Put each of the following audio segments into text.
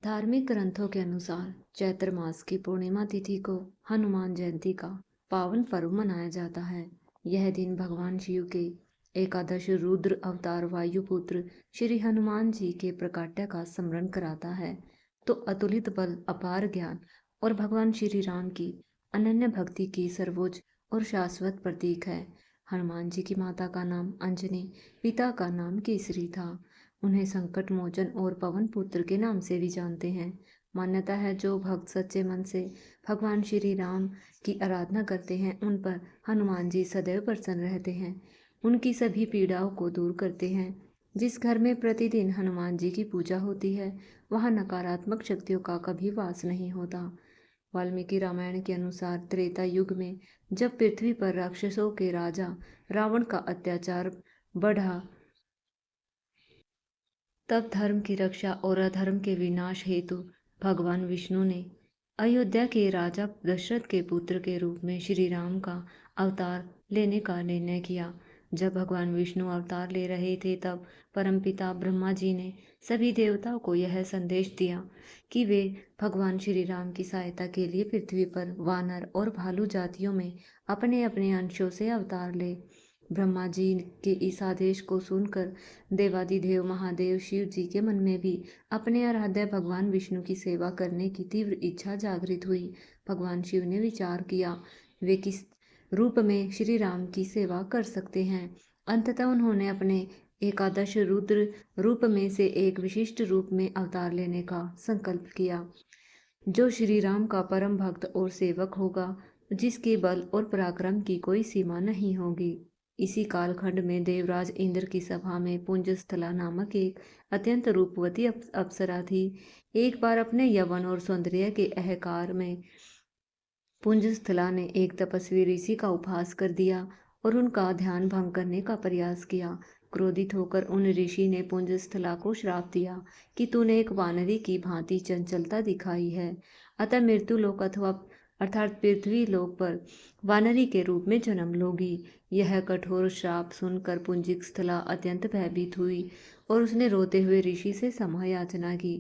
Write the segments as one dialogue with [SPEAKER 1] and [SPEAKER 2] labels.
[SPEAKER 1] धार्मिक ग्रंथों के अनुसार चैत्र मास की पूर्णिमा तिथि को हनुमान जयंती का पावन पर्व मनाया जाता है। यह दिन भगवान शिव के एकादश रुद्र अवतार वायुपुत्र श्री हनुमान जी के प्रकाट्य का स्मरण कराता है। तो अतुलित बल, अपार ज्ञान और भगवान श्री राम की अनन्य भक्ति की सर्वोच्च और शाश्वत प्रतीक है। हनुमान जी की माता का नाम अंजनी, पिता का नाम केसरी था। उन्हें संकट मोचन और पवन पुत्र के नाम से भी जानते हैं। मान्यता है जो भक्त सच्चे मन से भगवान श्री राम की आराधना करते हैं उन पर हनुमान जी सदैव प्रसन्न रहते हैं, उनकी सभी पीड़ाओं को दूर करते हैं। जिस घर में प्रतिदिन हनुमान जी की पूजा होती है वहाँ नकारात्मक शक्तियों का कभी वास नहीं होता। वाल्मीकि रामायण के अनुसार त्रेता युग में जब पृथ्वी पर राक्षसों के राजा रावण का अत्याचार बढ़ा, तब धर्म की रक्षा और अधर्म के विनाश हेतु भगवान विष्णु ने अयोध्या के राजा दशरथ के पुत्र के रूप में श्री राम का अवतार लेने का निर्णय किया। जब भगवान विष्णु अवतार ले रहे थे तब परमपिता ब्रह्मा जी ने सभी देवताओं को यह संदेश दिया कि वे भगवान श्री राम की सहायता के लिए पृथ्वी पर वानर और भालू जातियों में अपने अपने अंशों से अवतार ले। ब्रह्मा जी के इस आदेश को सुनकर देवादिदेव महादेव शिव जी के मन में भी अपने आराध्य भगवान विष्णु की सेवा करने की तीव्र इच्छा जागृत हुई। भगवान शिव ने विचार किया वे किस रूप में श्री राम की सेवा कर सकते हैं। अंततः उन्होंने अपने एकादश रुद्र रूप में से एक विशिष्ट रूप में अवतार लेने का संकल्प किया, जो श्री राम का परम भक्त और सेवक होगा, जिसके बल और पराक्रम की कोई सीमा नहीं होगी। इसी कालखंड में देवराज इंद्र की सभा में पुंजस्थला नामक एक अत्यंत रूपवती अप्सरा थी। एक बार अपने यौवन और सौंदर्य के अहंकार में पुंजस्थला ने एक तपस्वी ऋषि का उपहास कर दिया और उनका ध्यान भंग करने का प्रयास किया। क्रोधित होकर उन ऋषि ने पुंजस्थला को श्राप दिया कि तूने एक वानरी की भांति चंचलता दिखाई है, अतः मृत्यु लोक अथवा अर्थात पृथ्वी लोक पर वानरी के रूप में जन्म लोगी। यह कठोर श्राप सुनकर पुंजस्थला अत्यंत भयभीत हुई और उसने रोते हुए ऋषि से क्षमा याचना की।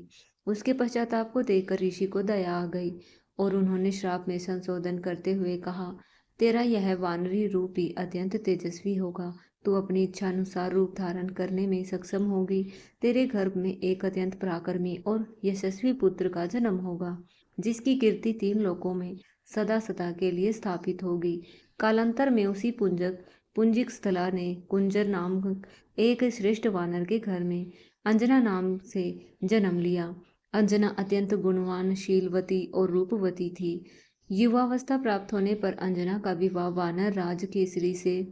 [SPEAKER 1] उसके पश्चाताप को देखकर ऋषि को दया आ गई और उन्होंने श्राप में संशोधन करते हुए कहा, तेरा यह वानरी रूप ही अत्यंत तेजस्वी होगा, तू अपनी इच्छा अनुसार रूप धारण करने में सक्षम होगी। तेरे गर्भ में एक अत्यंत पराक्रमी और यशस्वी पुत्र का जन्म होगा, जिसकी कीर्ति तीन लोकों में सदा सदा के लिए स्थापित होगी। कालांतर में उसी पुंजिक स्थला ने कुंजर नाम एक श्रेष्ठ वानर के घर में अंजना नाम से जन्म लिया। अंजना अत्यंत गुणवान, शीलवती और रूपवती थी। युवावस्था प्राप्त होने पर अंजना का विवाह वानर राज केसरी से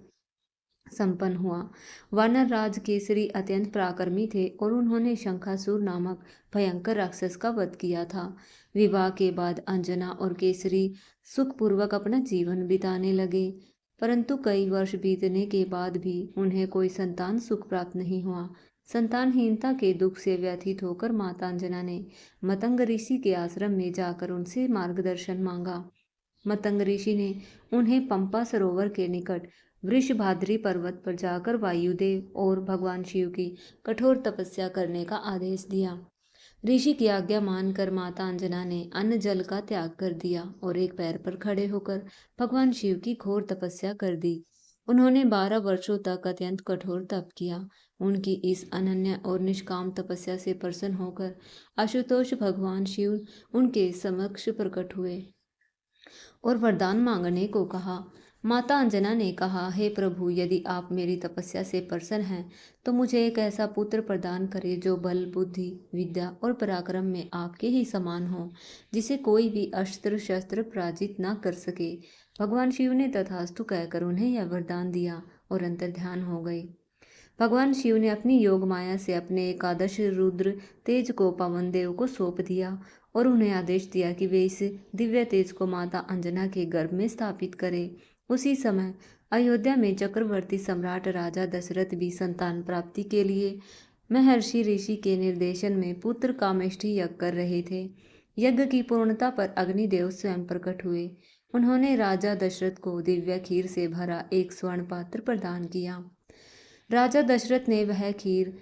[SPEAKER 1] संपन्न हुआ। वानर राज केसरी अत्यंत पराक्रमी थे और उन्होंने शंखासुर नामक भयंकर राक्षस का वध किया था। विवाह के बाद अंजना और केसरी सुखपूर्वक अपना जीवन बिताने लगे, परंतु कई वर्ष बीतने के बाद भी उन्हें कोई संतान सुख प्राप्त नहीं हुआ। संतानहीनता के दुख से व्यथित होकर माता अंजना ने मतंग ऋषि के आश्रम में जाकर उनसे मार्गदर्शन मांगा। मतंग ऋषि ने उन्हें पंपा सरोवर के निकट वृषभाद्रि पर्वत पर जाकर वायुदेव और भगवान शिव की कठोर तपस्या करने का आदेश दिया। ऋषि की आज्ञा मानकर माता अंजना ने अन्न जल का त्याग कर दिया और एक पैर पर खड़े होकर भगवान शिव की घोर तपस्या कर दी। उन्होंने 12 वर्षों तक अत्यंत कठोर तप किया। उनकी इस अनन्य और निष्काम तपस्या से प्रसन्न होकर आशुतोष भगवान शिव उनके समक्ष प्रकट हुए और वरदान मांगने को कहा। माता अंजना ने कहा, हे प्रभु, यदि आप मेरी तपस्या से प्रसन्न हैं तो मुझे एक ऐसा पुत्र प्रदान करें जो बल, बुद्धि, विद्या और पराक्रम में आपके ही समान हो, जिसे कोई भी अस्त्र शस्त्र पराजित न कर सके। भगवान शिव ने तथास्तु कहकर उन्हें यह वरदान दिया और अंतर्ध्यान हो गए। भगवान शिव ने अपनी योग माया से अपने एकादश रुद्र तेज को पवन देव को सौंप दिया और उन्हें आदेश दिया कि वे इस दिव्य तेज को माता अंजना के गर्भ में स्थापित करें। उसी समय अयोध्या में चक्रवर्ती सम्राट राजा दशरथ भी संतान प्राप्ति के लिए महर्षि ऋषि के निर्देशन में पुत्र कामेष्टि यज्ञ कर रहे थे। यज्ञ की पूर्णता पर अग्निदेव स्वयं प्रकट हुए। उन्होंने राजा दशरथ को दिव्य खीर से भरा एक स्वर्ण पात्र प्रदान किया। राजा दशरथ ने वह खीर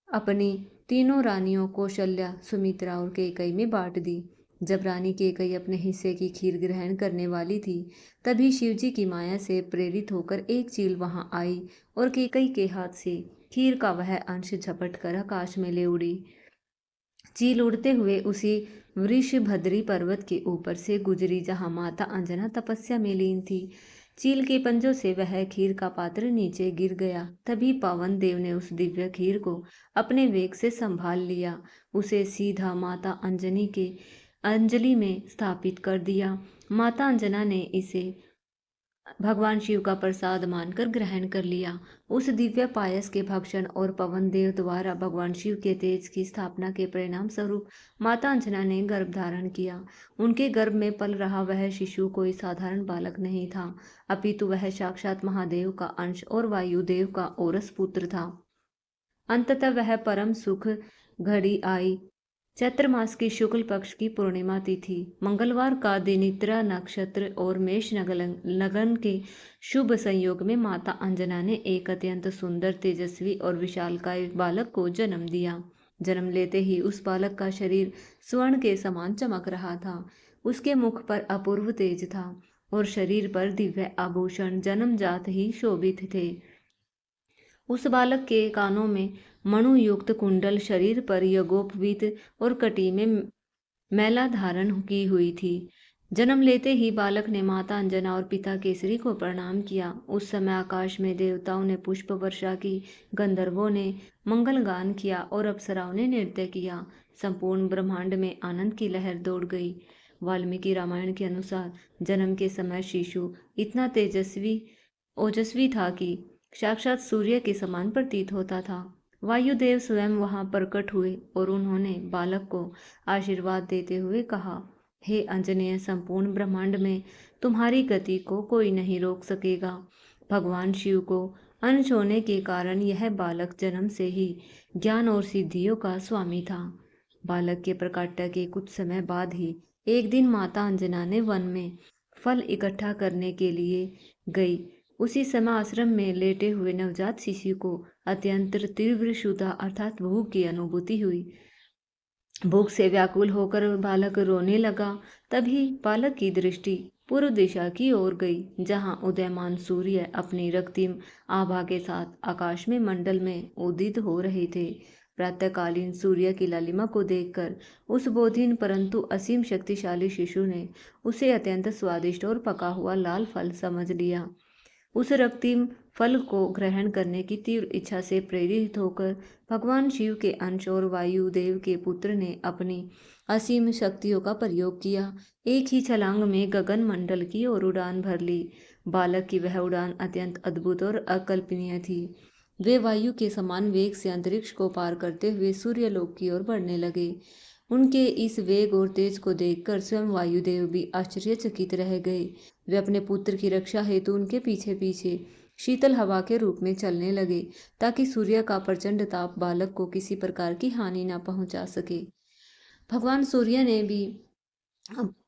[SPEAKER 1] अपनी तीनों रानियों कौशल्या, सुमित्रा और कैकेयी में बांट दी। जब रानी कैकेयी अपने हिस्से की खीर ग्रहण करने वाली थी, तभी शिवजी की माया से प्रेरित होकर एक चील वहां आई और कैकेयी के हाथ से खीर का वह अंश झपट कर आकाश में ले उड़ी। चील उड़ते हुए उसी वृषभद्री पर्वत के ऊपर से गुजरी जहां माता अंजना तपस्या में लीन थी। चील के पंजों से वह खीर का पात्र नीचे गिर गया। तभी पवन देव ने उस दिव्य खीर को अपने वेग से संभाल लिया, उसे सीधा माता अंजनी के अंजलि में स्थापित कर दिया। माता अंजना ने इसे भगवान शिव का प्रसाद मानकर ग्रहण कर लिया। उस दिव्य पायस के भक्षण और पवन देव द्वारा भगवान शिव के तेज की स्थापना के परिणाम स्वरूप माता अंजना ने गर्भ धारण किया। उनके गर्भ में पल रहा वह शिशु कोई साधारण बालक नहीं था, अपितु वह साक्षात महादेव का अंश और वायुदेव का औरस पुत्र था। अंततः वह परम सुख घड़ी आई। चैत्र मास की शुक्ल पक्ष की पूर्णिमा तिथि मंगलवार का दिनिद्रा नक्षत्र और मेष लगन के शुभ संयोग में माता अंजना ने एक अत्यंत सुंदर, तेजस्वी और विशालकाय बालक को जन्म दिया। जन्म लेते ही उस बालक का शरीर स्वर्ण के समान चमक रहा था। उसके मुख पर अपूर्व तेज था और शरीर पर दिव्य आभूषण जन्मजात ही शोभित थे। उस बालक के कानों में मणुयुक्त कुंडल, शरीर पर यज्ञोपवीत और कटी में मैला धारण की हुई थी। जन्म लेते ही बालक ने माता अंजना और पिता केसरी को प्रणाम किया। उस समय आकाश में देवताओं ने पुष्प वर्षा की, गंधर्वों ने मंगल गान किया और अप्सराओं ने नृत्य किया। संपूर्ण ब्रह्मांड में आनंद की लहर दौड़ गई। वाल्मीकि रामायण के अनुसार जन्म के समय शिशु इतना तेजस्वी ओजस्वी था कि साक्षात सूर्य के समान प्रतीत होता था। वायुदेव स्वयं वहां प्रकट हुए और उन्होंने बालक को आशीर्वाद देते हुए कहा, हे अंजनेय, संपूर्ण ब्रह्मांड में तुम्हारी गति को कोई नहीं रोक सकेगा। भगवान शिव को अंश होने के कारण यह बालक जन्म से ही ज्ञान और सिद्धियों का स्वामी था। बालक के प्रकाट्य के कुछ समय बाद ही एक दिन माता अंजना ने वन में फल इकट्ठा करने के लिए गई। उसी समय आश्रम में लेटे हुए नवजात शिशु को अत्यंत तीव्र क्षुधा अर्थात भूख की अनुभूति हुई। भूख से व्याकुल होकर बालक रोने लगा। तभी बालक की दृष्टि पूर्व दिशा की ओर गई, जहां उदयमान सूर्य अपनी रক্তিम आभा के साथ आकाश में मंडल में उदित हो रहे थे। प्रातःकालीन सूर्य की लालिमा को देखकर उस बोधिन परंतु असीम शक्तिशाली शिशु ने उसे अत्यंत स्वादिष्ट और पका हुआ लाल फल समझ लिया। उस रক্তিम फल को ग्रहण करने की तीव्र इच्छा से प्रेरित होकर भगवान शिव के अंश और वायुदेव के पुत्र ने अपनी असीम शक्तियों का प्रयोग किया। एक ही छलांग में गगन मंडल की ओर उड़ान भर ली। बालक की वह उड़ान अत्यंत अद्भुत और अकल्पनीय थी। वे वायु के समान वेग से अंतरिक्ष को पार करते हुए सूर्यलोक की ओर बढ़ने लगे। उनके इस वेग और तेज को देखकर स्वयं वायुदेव भी आश्चर्यचकित रह गए। वे अपने पुत्र की रक्षा हेतु उनके पीछे पीछे शीतल हवा के रूप में चलने लगे, ताकि सूर्य का प्रचंड ताप बालक को किसी प्रकार की हानि न पहुंचा सके। भगवान सूर्य ने भी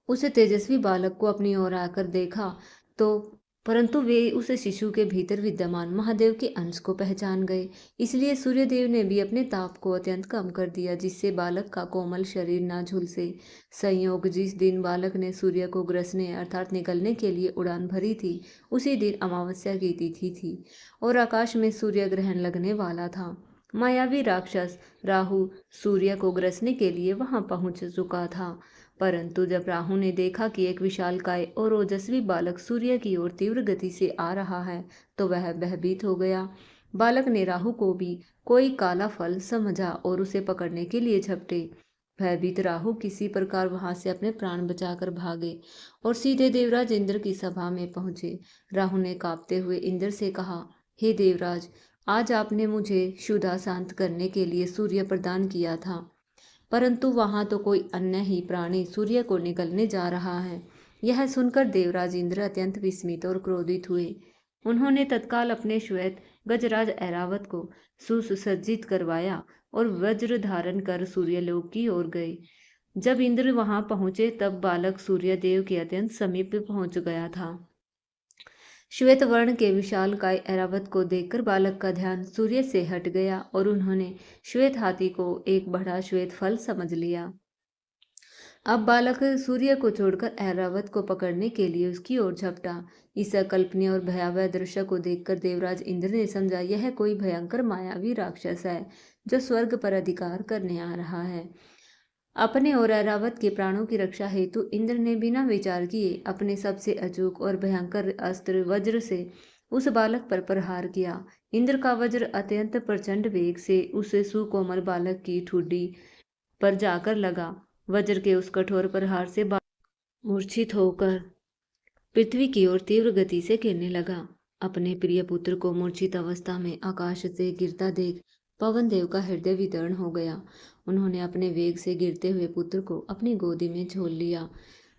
[SPEAKER 1] उस तेजस्वी बालक को अपनी ओर आकर देखा तो परंतु वे उस शिशु के भीतर विद्यमान महादेव के अंश को पहचान गए। इसलिए सूर्यदेव ने भी अपने ताप को अत्यंत कम कर दिया, जिससे बालक का कोमल शरीर न झुलसे। संयोग, जिस दिन बालक ने सूर्य को ग्रसने अर्थात निकलने के लिए उड़ान भरी थी, उसी दिन अमावस्या की तिथि थी और आकाश में सूर्य ग्रहण लगने वाला था। मायावी राक्षस राहु सूर्य को ग्रसने के लिए वहां पहुंच चुका था, परंतु जब राहु ने देखा कि एक विशालकाय और ओजस्वी बालक सूर्य की ओर तीव्र गति से आ रहा है, तो वह भयभीत हो गया। बालक ने राहु को भी कोई काला फल समझा और उसे पकड़ने के लिए झपटे। भयभीत राहु किसी प्रकार वहां से अपने प्राण बचाकर भागे और सीधे देवराज इंद्र की सभा में पहुंचे। राहु ने कांपते हुए इंद्र से कहा, हे देवराज, आज आपने मुझे क्षुधा शांत करने के लिए सूर्य प्रदान किया था, परंतु वहां तो कोई अन्य ही प्राणी सूर्य को निगलने जा रहा है। यह सुनकर देवराज इंद्र अत्यंत विस्मित और क्रोधित हुए। उन्होंने तत्काल अपने श्वेत गजराज ऐरावत को सुसज्जित करवाया और वज्र धारण कर सूर्यलोक की ओर गए। जब इंद्र वहां पहुंचे तब बालक सूर्यदेव के अत्यंत समीप पहुंच गया था। श्वेत वर्ण के विशालकाय ऐरावत को देखकर बालक का ध्यान सूर्य से हट गया और उन्होंने श्वेत हाथी को एक बड़ा श्वेत फल समझ लिया। अब बालक सूर्य को छोड़कर ऐरावत को पकड़ने के लिए उसकी ओर झपटा। इस अकल्पनीय और भयावह दृश्य को देखकर देवराज इंद्र ने समझा, यह कोई भयंकर मायावी राक्षस है जो स्वर्ग पर अधिकार करने आ रहा है। अपने और ऐरावत के प्राणों की रक्षा हेतु इंद्र ने बिना विचार किए अपने सबसे अचूक और भयंकर अस्त्र वज्र से उस बालक पर प्रहार किया। इंद्र का वज्र अत्यंत प्रचंड वेग से उस सुकोमल बालक की ठुड्डी पर जाकर लगा। वज्र के उस कठोर प्रहार से बालक मूर्छित होकर पृथ्वी की ओर तीव्र गति से गिरने लगा। अपने प्रिय पुत्र को मूर्छित अवस्था में आकाश से गिरता देख पवन देव का हृदय विदीर्ण हो गया। उन्होंने अपने वेग से गिरते हुए पुत्र को अपनी गोदी में झोल लिया।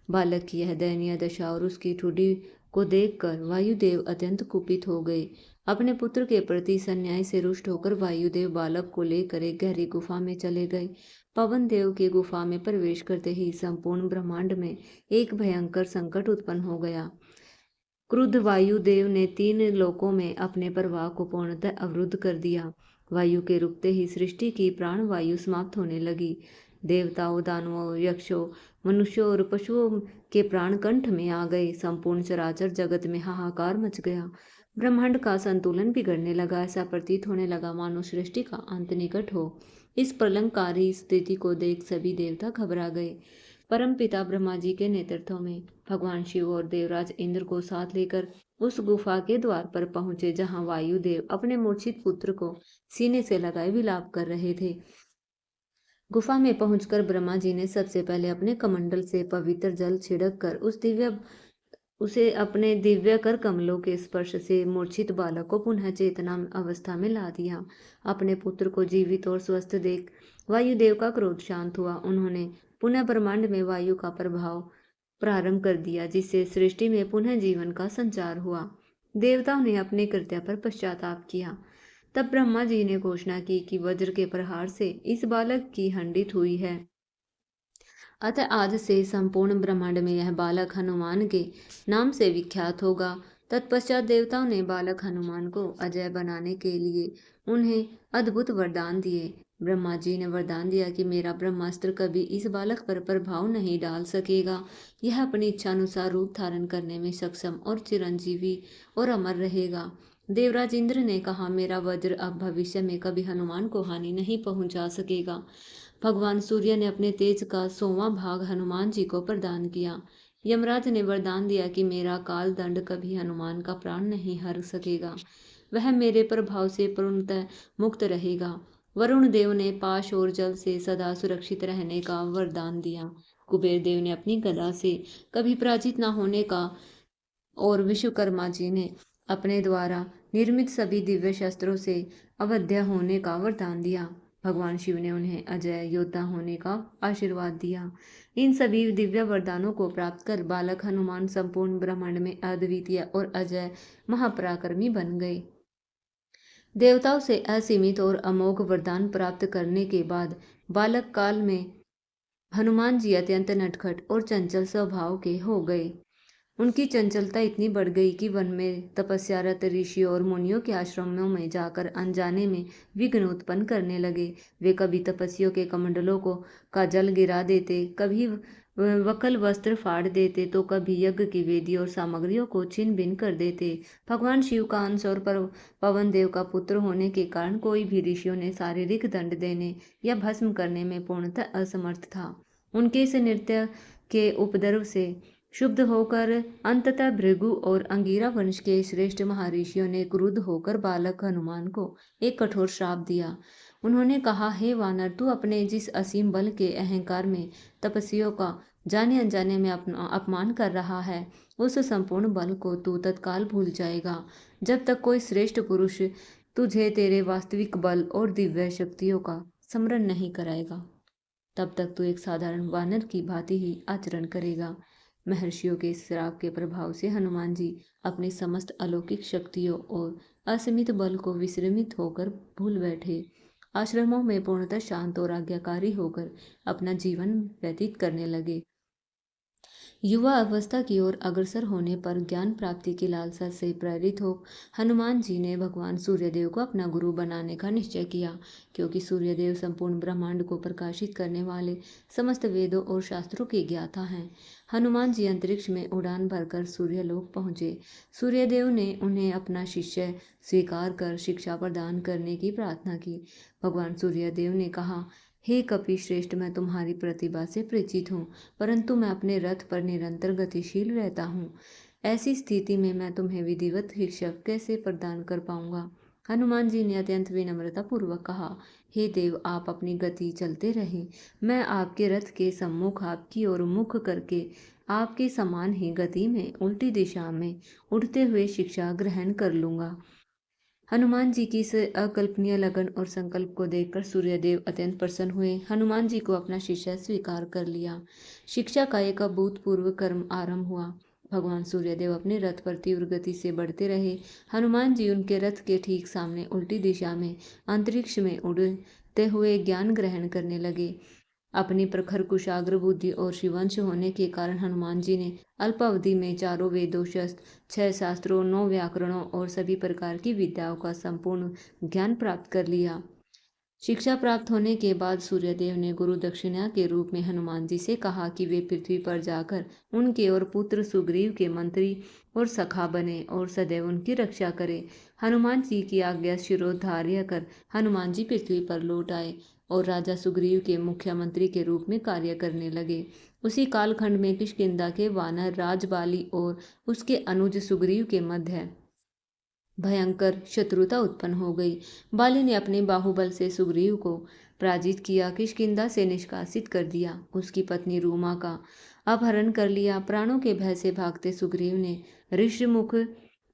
[SPEAKER 1] बालक की यह दयनीय दशा और उसकी ठुड्डी को देखकर वायुदेव अत्यंत कुपित हो गए। अपने पुत्र के प्रति अन्याय से रुष्ट होकर वायुदेव बालक को लेकर एक गहरी गुफा में चले गए। पवन देव की गुफा में प्रवेश करते ही संपूर्ण ब्रह्मांड में एक भयंकर संकट उत्पन्न हो गया। क्रुद्ध वायुदेव ने 3 लोकों में अपने प्रवाह को पूर्णतः अवरुद्ध कर दिया। वायु के रुकते ही सृष्टि की प्राण वायु समाप्त होने लगी। देवताओं, दानवों, यक्षों, मनुष्यों और पशुओं के प्राण कंठ में आ गए। संपूर्ण चराचर जगत में हाहाकार मच गया। ब्रह्मांड का संतुलन बिगड़ने लगा। ऐसा प्रतीत होने लगा मानो सृष्टि का अंत निकट हो। इस प्रलंबकारी स्थिति को देख सभी देवता घबरा गए। परमपिता ब्रह्मा जी के नेतृत्व में भगवान शिव और देवराज इंद्र को साथ लेकर उस गुफा के द्वार पर पहुंचे, जहां वायुदेव अपने मूर्छित पुत्र को सीने से लगाए विलाप कर रहे थे। गुफा में पहुंचकर ब्रह्मा जी ने सबसे पहले अपने कमंडल से पवित्र जल छिड़क कर उसे अपने दिव्य कर कमलों के स्पर्श से मूर्छित बालक को पुनः चेतना अवस्था में ला दिया। अपने पुत्र को जीवित और स्वस्थ देख वायुदेव का क्रोध शांत हुआ। उन्होंने पुनः ब्रह्मांड में वायु का प्रभाव प्रारंभ कर दिया, जिससे सृष्टि में पुनः जीवन का संचार हुआ। देवताओं ने अपने कृत्य पर पश्चाताप किया। तब ब्रह्मा जी ने घोषणा की कि वज्र के प्रहार से इस बालक की खंडित हुई है, अतः आज से संपूर्ण ब्रह्मांड में यह बालक हनुमान के नाम से विख्यात होगा। तत्पश्चात देवताओं ने बालक हनुमान को अजय बनाने के लिए उन्हें अद्भुत वरदान दिए। ब्रह्मा जी ने वरदान दिया कि मेरा ब्रह्मास्त्र कभी इस बालक पर प्रभाव नहीं डाल सकेगा। यह अपनी इच्छा अनुसार रूप धारण करने में सक्षम और चिरंजीवी और अमर रहेगा। देवराज इंद्र ने कहा, मेरा वज्र अब भविष्य में कभी हनुमान को हानि नहीं पहुंचा सकेगा। भगवान सूर्य ने अपने तेज का 100वां भाग हनुमान जी को प्रदान किया। यमराज ने वरदान दिया कि मेरा काल दंड कभी हनुमान का प्राण नहीं हर सकेगा। वह मेरे प्रभाव से पूर्णतः मुक्त रहेगा। वरुण देव ने पाश और जल से सदा सुरक्षित रहने का वरदान दिया। कुबेर देव ने अपनी गदा से कभी पराजित न होने का और विश्वकर्मा जी ने अपने द्वारा निर्मित सभी दिव्य शस्त्रों से अवध्य होने का वरदान दिया। भगवान शिव ने उन्हें अजय योद्धा होने का आशीर्वाद दिया। इन सभी दिव्य वरदानों को प्राप्त कर बालक हनुमान संपूर्ण ब्रह्मांड में अद्वितीय और अजय महापराक्रमी बन गए। देवताओं से असीमित और अमोघ वरदान प्राप्त करने के बाद बालक काल में हनुमान जी अत्यंत नटखट और चंचल स्वभाव के हो गए। उनकी चंचलता इतनी बढ़ गई कि वन में तपस्यारत ऋषियों और मुनियों के आश्रमों में जाकर अनजाने में विघ्न उत्पन्न करने लगे। वे कभी तपस्वियों के कमंडलों का जल गिरा देते, कभी वकल वस्त्र फाड़ देते, तो कभी यज्ञ की वेदी और सामग्रियों को छिन्न भिन्न कर देते। भगवान शिव का अंश और पवन देव का पुत्र होने के कारण कोई भी ऋषियों ने शारीरिक दंड देने या भस्म करने में पूर्णतः असमर्थ था। उनके इस नृत्य के उपद्रव से शुद्ध होकर अंततः भृगु और अंगिरा वंश के श्रेष्ठ महर्षियों ने क्रुद्ध होकर बालक हनुमान को एक कठोर श्राप दिया। उन्होंने कहा, हे वानर, तू अपने जिस असीम बल के अहंकार में तपस्वियों का जाने अनजाने में अपमान कर रहा है, उस संपूर्ण बल को तू तत्काल भूल जाएगा। जब तक कोई श्रेष्ठ पुरुष तुझे तेरे वास्तविक बल और दिव्य शक्तियों का स्मरण नहीं कराएगा, तब तक तू एक साधारण वानर की भांति ही आचरण करेगा। महर्षियों के श्राप के प्रभाव से हनुमान जी अपनी समस्त अलौकिक शक्तियों और असीमित बल को विस्मृत होकर भूल बैठे। आश्रमों में पूर्णतः शांत और आज्ञाकारी होकर अपना जीवन व्यतीत करने लगे। युवा अवस्था की ओर अग्रसर होने पर ज्ञान प्राप्ति की लालसा से प्रेरित हो हनुमान जी ने भगवान सूर्यदेव को अपना गुरु बनाने का निश्चय किया, क्योंकि सूर्यदेव संपूर्ण ब्रह्मांड को प्रकाशित करने वाले समस्त वेदों और शास्त्रों के ज्ञाता हैं। हनुमान जी अंतरिक्ष में उड़ान भरकर सूर्यलोक पहुंचे। सूर्यदेव ने उन्हें अपना शिष्य स्वीकार कर शिक्षा प्रदान करने की प्रार्थना की। भगवान सूर्यदेव ने कहा, हे कपि श्रेष्ठ, मैं तुम्हारी प्रतिभा से परिचित हूँ, परंतु मैं अपने रथ पर निरंतर गतिशील रहता हूँ। ऐसी स्थिति में मैं तुम्हें विधिवत शिक्षा कैसे प्रदान कर पाऊंगा। हनुमान जी ने अत्यंत विनम्रता पूर्वक कहा, हे देव, आप अपनी गति चलते रहें, मैं आपके रथ के सम्मुख आपकी ओर मुख करके आपके समान ही गति में उल्टी दिशा में उड़ते हुए शिक्षा ग्रहण कर लूंगा। हनुमान जी की इस अकल्पनीय लगन और संकल्प को देखकर सूर्यदेव अत्यंत प्रसन्न हुए। हनुमान जी को अपना शिष्य स्वीकार कर लिया। शिक्षा का एक अभूतपूर्व कर्म आरंभ हुआ। भगवान सूर्यदेव अपने रथ पर तीव्र गति से बढ़ते रहे। हनुमान जी उनके रथ के ठीक सामने उल्टी दिशा में अंतरिक्ष में उड़ते हुए ज्ञान ग्रहण करने लगे। अपनी प्रखर कुशाग्र बुद्धि और शिवंश होने के कारण हनुमान जी ने अल्प अवधि में चारों वेदों, शस्त्र, 6 शास्त्रों, 9 व्याकरणों और सभी प्रकार की विद्याओं का संपूर्ण ज्ञान प्राप्त कर लिया। शिक्षा प्राप्त होने के बाद सूर्यदेव ने गुरु दक्षिणा के रूप में हनुमान जी से कहा कि वे पृथ्वी पर जाकर उनके और पुत्र सुग्रीव के मंत्री और सखा बने और सदैव उनकी रक्षा करें। हनुमान जी की आज्ञा शिरोधार्य कर हनुमान जी पृथ्वी पर लौट आए और राजा सुग्रीव के मुख्यमंत्री के रूप में कार्य करने लगे। उसी कालखंड में किष्किंधा के वानर राज बाली और उसके अनुज सुग्रीव के मध्य भयंकर शत्रुता उत्पन्न हो गई। बाली ने अपने बाहुबल से सुग्रीव को पराजित किया, किष्किंधा से निष्कासित कर दिया, उसकी पत्नी रूमा का अपहरण कर लिया। प्राणों के भय से भागते सुग्रीव ने ऋषमुख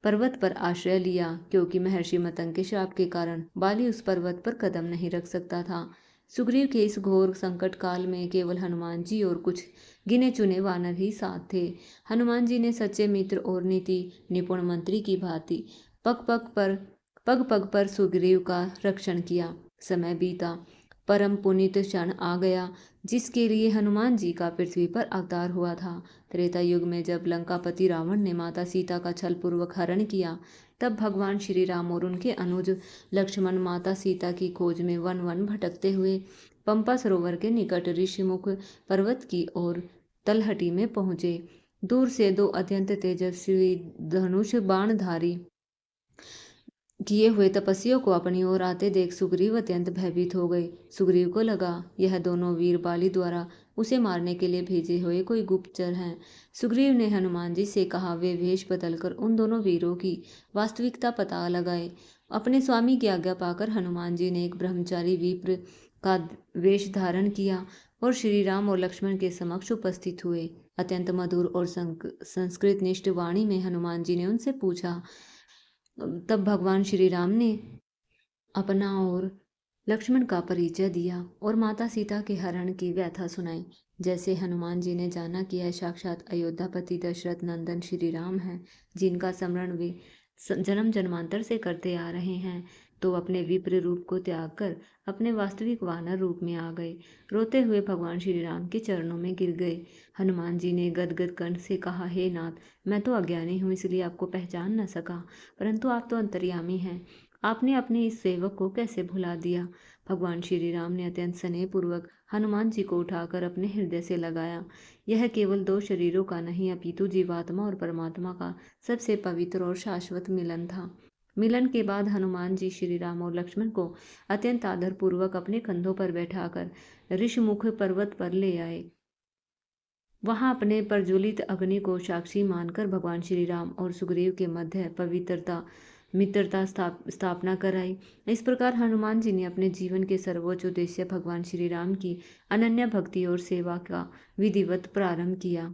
[SPEAKER 1] पर्वत पर आश्रय लिया, क्योंकि महर्षि मतंग के श्राप के कारण बाली उस पर्वत पर कदम नहीं रख सकता था। सुग्रीव के इस घोर संकट काल में केवल हनुमान जी और कुछ गिने चुने वानर ही साथ थे। हनुमान जी ने सच्चे मित्र और नीति निपुण मंत्री की भांति पग पग पर सुग्रीव का रक्षण किया। समय बीता, परम पुनीत क्षण आ गया, जिसके लिए हनुमान जी का पृथ्वी पर अवतार हुआ था। त्रेता युग में जब लंकापति रावण ने माता सीता का छल पूर्वक हरण किया, तब भगवान श्री राम और उनके अनुज लक्ष्मण माता सीता की खोज में वन वन भटकते हुए पंपा सरोवर के निकट ऋषिमुख पर्वत की ओर तलहटी में पहुंचे। दूर से दो अत्यंत तेजस्वी धनुष बाणधारी किए हुए तपस्वियों को अपनी ओर आते देख सुग्रीव अत्यंत भयभीत हो गए। सुग्रीव को लगा यह दोनों वीर बाली द्वारा उसे मारने के लिए भेजे हुए कोई गुप्तचर हैं। सुग्रीव ने हनुमान जी से कहा, वे वेश बदलकर उन दोनों वीरों की वास्तविकता पता लगाए। अपने स्वामी की आज्ञा पाकर हनुमान जी ने एक ब्रह्मचारी विप्र का वेश धारण किया और श्री राम और लक्ष्मण के समक्ष उपस्थित हुए। अत्यंत मधुर और संस्कृत निष्ठ वाणी में हनुमान जी ने उनसे पूछा। तब भगवान श्री राम ने अपना और लक्ष्मण का परिचय दिया और माता सीता के हरण की व्यथा सुनाई। जैसे हनुमान जी ने जाना कि यह साक्षात अयोध्यापति दशरथ नंदन श्री राम हैं, जिनका स्मरण वे जन्म जन्मांतर से करते आ रहे हैं, तो अपने विप्र रूप को त्याग कर अपने वास्तविक वानर रूप में आ गए। रोते हुए भगवान श्री राम के चरणों में गिर गए। हनुमान जी ने गदगद कंठ से कहा, हे नाथ, मैं तो अज्ञानी हूँ, इसलिए आपको पहचान न सका, परंतु आप तो अंतर्यामी हैं। आपने अपने इस सेवक को कैसे भुला दिया। भगवान श्री राम ने अत्यंत स्नेहपूर्वक हनुमान जी को उठाकर अपने हृदय से लगाया। यह केवल दो शरीरों का नहीं, अपितु जीवात्मा और परमात्मा का सबसे पवित्र और शाश्वत मिलन था। मिलन के बाद हनुमान जी श्री राम और लक्ष्मण को अत्यंत आदर पूर्वक अपने कंधों पर बैठाकर ऋषमुख पर्वत पर ले आए। वहां अपने प्रज्वलित अग्नि को साक्षी मानकर भगवान श्री राम और सुग्रीव के मध्य पवित्रता मित्रता स्थापना कराई। इस प्रकार हनुमान जी ने अपने जीवन के सर्वोच्च उद्देश्य भगवान श्री राम की अनन्य भक्ति और सेवा का विधिवत प्रारंभ किया।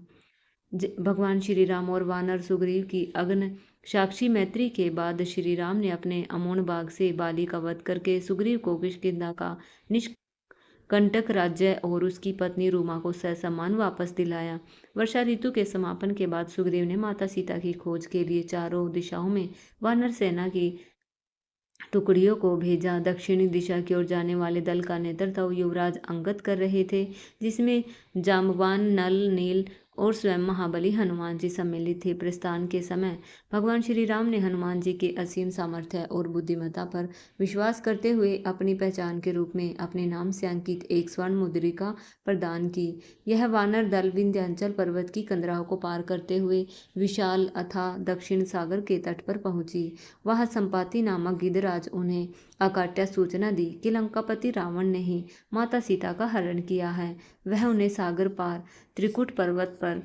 [SPEAKER 1] भगवान श्री राम और वानर सुग्रीव की अग्न साक्षी मैत्री के बाद श्री राम ने अपने अमोण बाग से बाली का वध करके सुग्रीव को किष्किंधा का निष्कंटक राज्य और उसकी पत्नी रूमा को ससम्मान वापस दिलाया। वर्षा ऋतु के समापन के बाद सुग्रीव ने माता सीता की खोज के लिए चारों दिशाओं में वानर सेना की टुकड़ियों को भेजा। दक्षिणी दिशा की ओर जाने वाले दल का नेतृत्व युवराज अंगद कर रहे थे, जिसमें जाम्बवान, नल, नील और स्वयं महाबली हनुमान जी सम्मिलित थे। प्रस्थान के समय भगवान श्री राम ने हनुमान जी के असीम सामर्थ्य और बुद्धिमत्ता पर विश्वास करते हुए अपनी पहचान के रूप में अपने नाम से अंकित एक स्वर्ण मुद्रिका प्रदान की। यह वानर दल विंध्याचल पर्वत की कंदराओं को पार करते हुए विशाल अथाह दक्षिण सागर के तट पर पहुंची। वहां संपाति नामक गिद्धराज उन्हें अकाट्य सूचना दी कि लंकापति रावण ने ही माता सीता का हरण किया है। वह उन्हें सागर पार त्रिकुट पर्वत पर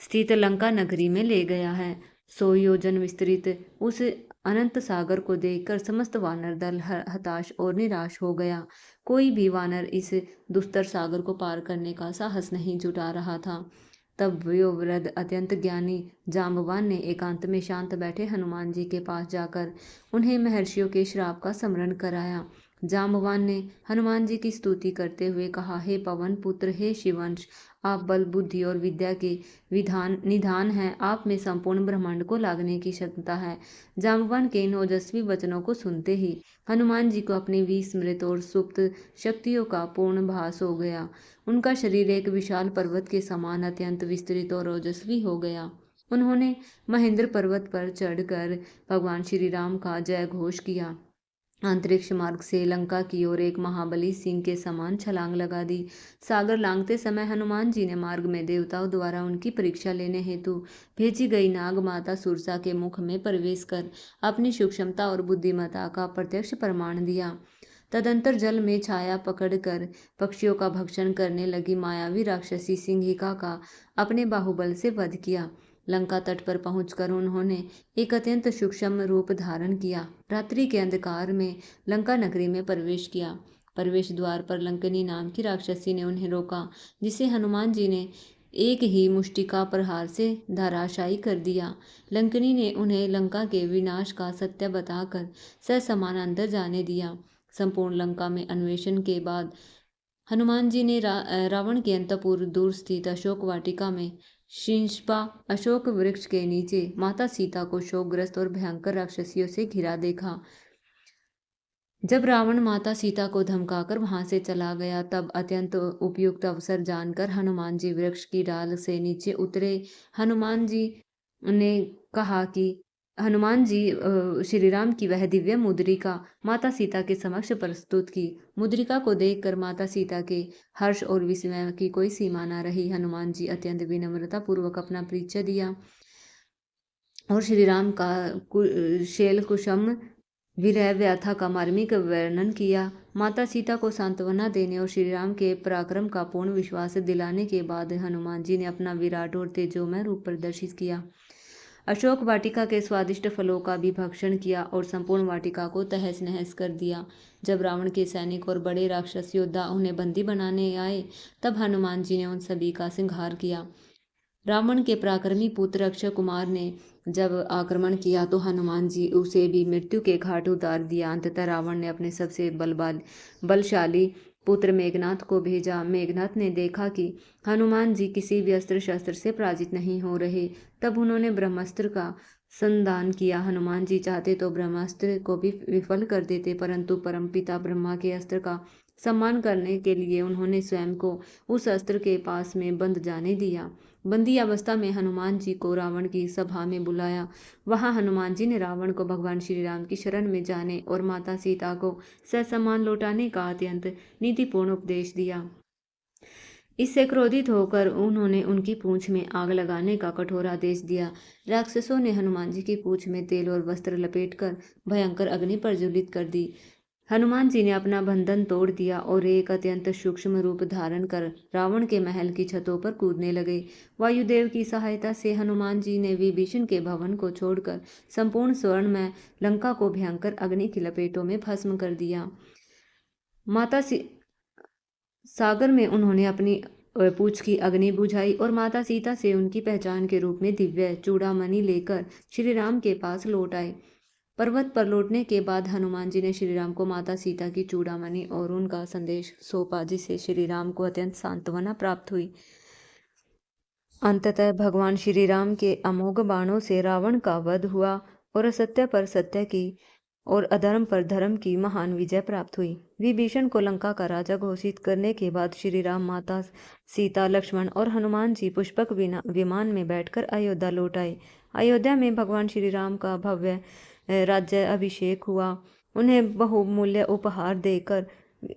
[SPEAKER 1] स्थित लंका नगरी में ले गया है। 100 योजन विस्तृत उस अनंत सागर को देखकर समस्त वानर दल हताश और निराश हो गया। कोई भी वानर इस दुस्तर सागर को पार करने का साहस नहीं जुटा रहा था। तब वयोवृद्ध अत्यंत ज्ञानी जाम्बवान ने एकांत में शांत बैठे हनुमान जी के पास जाकर उन्हें महर्षियों के श्राप का स्मरण कराया। जाम्बवान ने हनुमान जी की स्तुति करते हुए कहा, हे पवन पुत्र, हे शिवंश, आप बल बुद्धि और विद्या के निधान हैं। आप में संपूर्ण ब्रह्मांड को लागने की क्षमता है। जाम्बवान के इन ओजस्वी वचनों को सुनते ही हनुमान जी को अपनी विस्मृत और सुप्त शक्तियों का पूर्ण भास हो गया। उनका शरीर एक विशाल पर्वत के समान अत्यंत विस्तृत और ओजस्वी हो गया। उन्होंने महेंद्र पर्वत पर चढ़कर भगवान श्री राम का जय घोष किया। अंतरिक्ष मार्ग से लंका की ओर एक महाबली सिंह के समान छलांग लगा दी। सागर लांघते समय हनुमान जी ने मार्ग में देवताओं द्वारा उनकी परीक्षा लेने हेतु भेजी गई नाग माता सुरसा के मुख में प्रवेश कर अपनी सूक्ष्मता और बुद्धिमत्ता का प्रत्यक्ष प्रमाण दिया। तदंतर जल में छाया पकड़कर पक्षियों का भक्षण करने लगी मायावी राक्षसी सिंहिका का अपने बाहुबल से वध किया। लंका तट पर पहुंचकर उन्होंने एक अत्यंत सूक्ष्म रूप धारण किया। रात्रि के अंधकार में लंका नगरी में प्रवेश किया। प्रवेश द्वार पर लंकनी नाम की राक्षसी ने उन्हें रोका, जिसे हनुमान जी ने एक ही मुष्टिका प्रहार से धराशायी कर दिया। लंकनी ने उन्हें लंका के विनाश का सत्य बताकर ससमान अंदर जाने दिया। संपूर्ण लंका में अन्वेषण के बाद हनुमान जी ने रावण के अंतपुर दूर स्थित अशोक वाटिका में शिंशपा अशोक वृक्ष के नीचे माता सीता को शोकग्रस्त और भयंकर राक्षसियों से घिरा देखा। जब रावण माता सीता को धमकाकर वहां से चला गया, तब अत्यंत उपयुक्त अवसर जानकर हनुमान जी वृक्ष की डाल से नीचे उतरे। हनुमान जी ने कहा कि हनुमान जी श्री राम की वह दिव्य मुद्रिका माता सीता के समक्ष प्रस्तुत की। मुद्रिका को देखकर माता सीता के हर्ष और विस्मय की कोई सीमा न रही। हनुमान जी अत्यंत विनम्रता पूर्वक अपना परिचय दिया और श्री राम का शैल कुशम विरह व्यथा का मार्मिक वर्णन किया। माता सीता को सांत्वना देने और श्री राम के पराक्रम का पूर्ण विश्वास दिलाने के बाद हनुमान जी ने अपना विराट और तेजोमय रूप प्रदर्शित किया। अशोक वाटिका के स्वादिष्ट फलों का भी भक्षण किया और संपूर्ण वाटिका को तहस नहस कर दिया। जब रावण के सैनिक और बड़े राक्षस योद्धा उन्हें बंदी बनाने आए, तब हनुमान जी ने उन सभी का संहार किया। रावण के पराक्रमी पुत्र अक्षय कुमार ने जब आक्रमण किया तो हनुमान जी उसे भी मृत्यु के घाट उतार दिया। अंततः रावण ने अपने सबसे बलशाली पुत्र मेघनाथ को भेजा। मेघनाथ ने देखा कि हनुमान जी किसी भी अस्त्र शस्त्र से पराजित नहीं हो रहे, तब उन्होंने ब्रह्मास्त्र का संधान किया। हनुमान जी चाहते तो ब्रह्मास्त्र को भी विफल कर देते, परंतु परमपिता ब्रह्मा के अस्त्र का सम्मान करने के लिए उन्होंने स्वयं को उस अस्त्र के पास में बंद जाने दिया। बंदी अवस्था में हनुमान जी को रावण की सभा में बुलाया। वहां हनुमान जी ने रावण को भगवान श्री राम की शरण में जाने और माता सीता को ससम्मान लौटाने का अत्यंत नीतिपूर्ण उपदेश दिया। इससे क्रोधित होकर उन्होंने उनकी पूंछ में आग लगाने का कठोर आदेश दिया। राक्षसों ने हनुमान जी की पूंछ में तेल और वस्त्र लपेटकर भयंकर अग्नि प्रज्वलित कर दी। हनुमान जी ने अपना बंधन तोड़ दिया और एक अत्यंत सूक्ष्म रूप धारण कर रावण के महल की छतों पर कूदने लगे। वायुदेव की सहायता से हनुमान जी ने विभीषण के भवन को छोड़कर संपूर्ण स्वर्ण में लंका को भयंकर अग्नि की लपेटों में भस्म कर दिया। सागर में उन्होंने अपनी पूंछ की अग्नि बुझाई और माता सीता से उनकी पहचान के रूप में दिव्य चूड़ामणि लेकर श्री राम के पास लौट आए। पर्वत पर लौटने के बाद हनुमान जी ने श्री राम को माता सीता की चूड़ामणि और उनका संदेश सौंपा, जिससे श्री राम को अत्यंत सांत्वना प्राप्त हुई। अंततः भगवान श्री राम के अमोघ बाणों से रावण का वध हुआ और असत्य पर सत्य की और अधर्म पर धर्म की महान विजय प्राप्त हुई। विभीषण को लंका का राजा घोषित करने के बाद श्री राम, माता सीता, लक्ष्मण और हनुमान जी पुष्पक विमान में बैठकर अयोध्या लौट आए। अयोध्या में भगवान श्री राम का भव्य राज्य अभिषेक हुआ। उन्हें बहुमूल्य उपहार देकर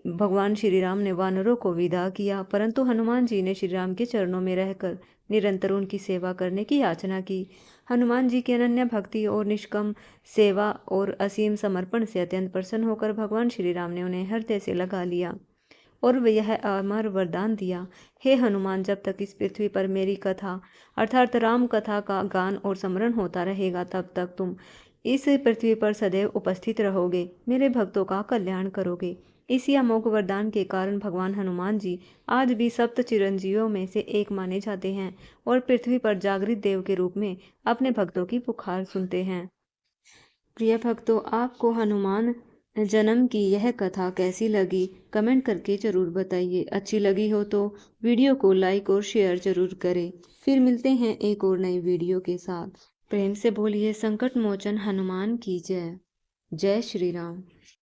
[SPEAKER 1] भगवान श्री राम ने वानरों को विदा किया, परंतु हनुमान जी ने श्री राम के चरणों में रहकर निरंतर उनकी सेवा करने की याचना की। हनुमान जी की अनन्य भक्ति और निष्कम सेवा और असीम समर्पण से अत्यंत प्रसन्न होकर भगवान श्री राम ने उन्हें हृदय से लगा लिया और यह अमर वरदान दिया, हे हनुमान, जब तक इस पृथ्वी पर मेरी कथा अर्थात राम कथा का गान और स्मरण होता रहेगा, तब तक तुम इस पृथ्वी पर सदैव उपस्थित रहोगे, मेरे भक्तों का कल्याण करोगे। इसी अमोघ वरदान के कारण भगवान हनुमान जी आज भी सप्त चिरंजीवियों में से एक माने जाते हैं और पृथ्वी पर जागृत देव के रूप में अपने भक्तों की पुकार सुनते हैं। प्रिय भक्तों, आपको हनुमान जन्म की यह कथा कैसी लगी कमेंट करके जरूर बताइए। अच्छी लगी हो तो वीडियो को लाइक और शेयर जरूर करें। फिर मिलते हैं एक और नई वीडियो के साथ। प्रेम से बोलिए संकट मोचन हनुमान की जय। जय श्री राम।